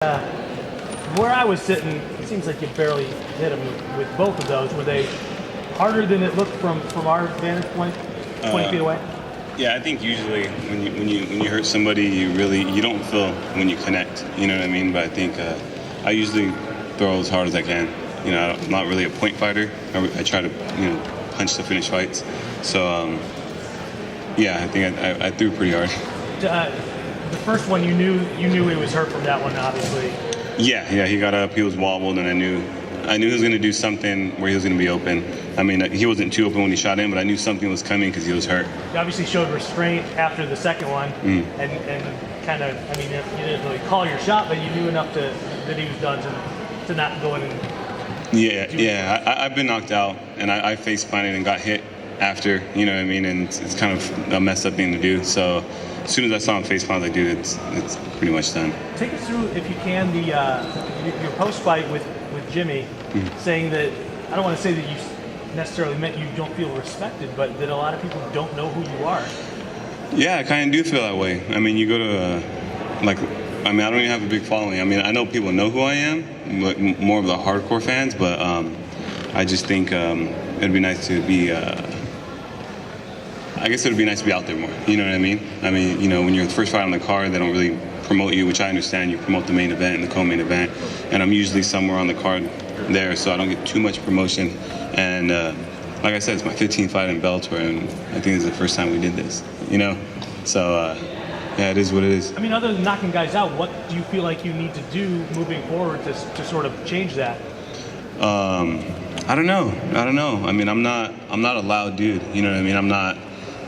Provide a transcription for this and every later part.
Where I was sitting, it seems like you barely hit him with both of those. Were they harder than it looked from our vantage point, 20 feet away? Yeah, I think usually when you hurt somebody, you don't feel when you connect. You know what I mean? But I think I usually throw as hard as I can. You know, I'm not really a point fighter. I try to punch to finish fights. So yeah, I think I threw pretty hard. The first one, you knew he was hurt from that one, obviously. Yeah, he got up, he was wobbled, and I knew he was going to do something where he was going to be open. I mean, he wasn't too open when he shot in, but I knew something was coming because he was hurt. You obviously showed restraint after the second one, and kind of, I mean, you didn't really call your shot, but you knew enough that he was done to not go in and I've been knocked out, and I face planted and got hit after, you know what I mean, and it's kind of a messed up thing to do. So as soon as I saw him face plant, I was like, dude, it's pretty much done. Take us through, if you can, your post fight with Jimmy, saying that, I don't want to say that you necessarily meant you don't feel respected, but that a lot of people don't know who you are. Yeah, I kind of do feel that way. I mean, you go to I don't even have a big following. I mean, I know people know who I am, but more of the hardcore fans, but I just think it'd be nice to be I guess it would be nice to be out there more. You know what I mean? I mean, when you're the first fight on the card, they don't really promote you, which I understand. You promote the main event and the co-main event, and I'm usually somewhere on the card there, so I don't get too much promotion. And like I said, it's my 15th fight in Bellator, and I think this is the first time we did this. So yeah, it is what it is. I mean, other than knocking guys out, what do you feel like you need to do moving forward to sort of change that? I don't know. I mean, I'm not a loud dude. You know what I mean?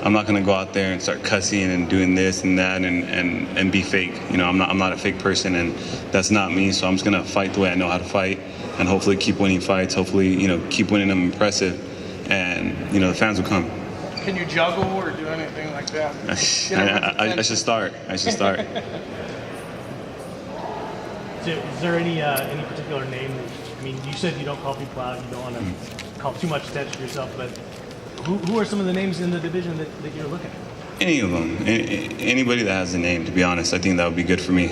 I'm not gonna go out there and start cussing and doing this and that and be fake. I'm not a fake person, and that's not me. So I'm just gonna fight the way I know how to fight, and hopefully keep winning fights. Hopefully, keep winning them impressive, and the fans will come. Can you juggle or do anything like that? I should start. Is there any particular name? I mean, you said you don't call people out. You don't want to call too much attention to yourself, but who are some of the names in the division that you're looking at? Any of them. Anybody that has a name, to be honest, I think that would be good for me.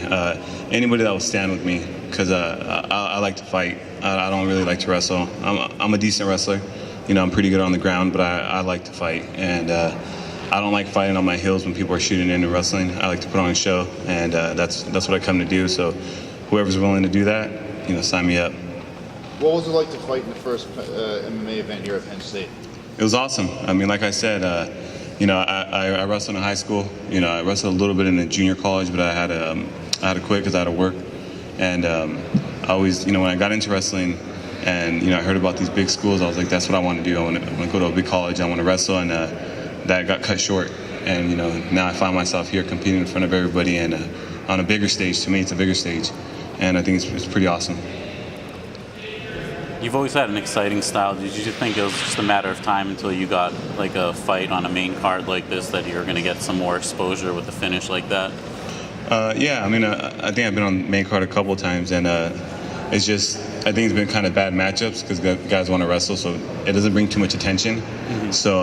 Anybody that will stand with me, because I like to fight. I don't really like to wrestle. I'm a decent wrestler. I'm pretty good on the ground, but I like to fight. And I don't like fighting on my heels when people are shooting into wrestling. I like to put on a show, and that's what I come to do. So whoever's willing to do that, sign me up. What was it like to fight in the first MMA event here at Penn State? It was awesome. I mean, like I said, I wrestled in high school. I wrestled a little bit in the junior college, but I had to quit because I had to work. And I always, when I got into wrestling, and I heard about these big schools, I was like, that's what I want to do. I want to go to a big college. I want to wrestle, and that got cut short. And now I find myself here competing in front of everybody, and on a bigger stage. To me, it's a bigger stage, and I think it's pretty awesome. You've always had an exciting style. Did you think it was just a matter of time until you got like a fight on a main card like this that you're going to get some more exposure with a finish like that? Yeah, I mean, I think I've been on the main card a couple of times, and it's just, I think it's been kind of bad matchups because guys want to wrestle, so it doesn't bring too much attention. So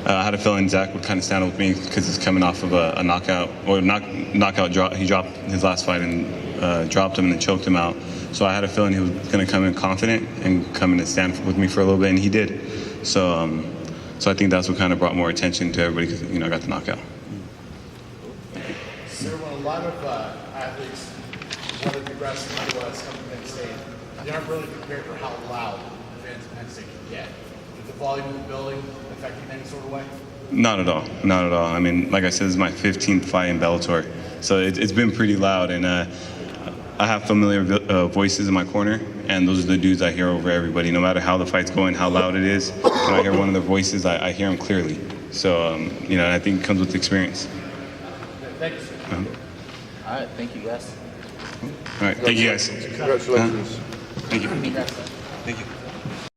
I had a feeling Zach would kind of stand up with me because he's coming off of a knockout, or knockout drop. He dropped his last fight and dropped him and then choked him out. So I had a feeling he was going to come in confident and come in and stand with me for a little bit, and he did. So I think that's what kind of brought more attention to everybody because, I got the knockout. Sir, when a lot of athletes want to progress in the U.S. come to Penn State, they aren't really prepared for how loud the fans of Penn State can get. Did the volume of the building affect you in any sort of way? Not at all. I mean, like I said, this is my 15th fight in Bellator, so it's been pretty loud, and I have familiar voices in my corner, and those are the dudes I hear over everybody. No matter how the fight's going, how loud it is, when I hear one of their voices, I hear them clearly. So, I think it comes with experience. Thank you, sir. All right, thank you, guys. All right, thank you guys. Congratulations. Thank you. Congrats. Thank you.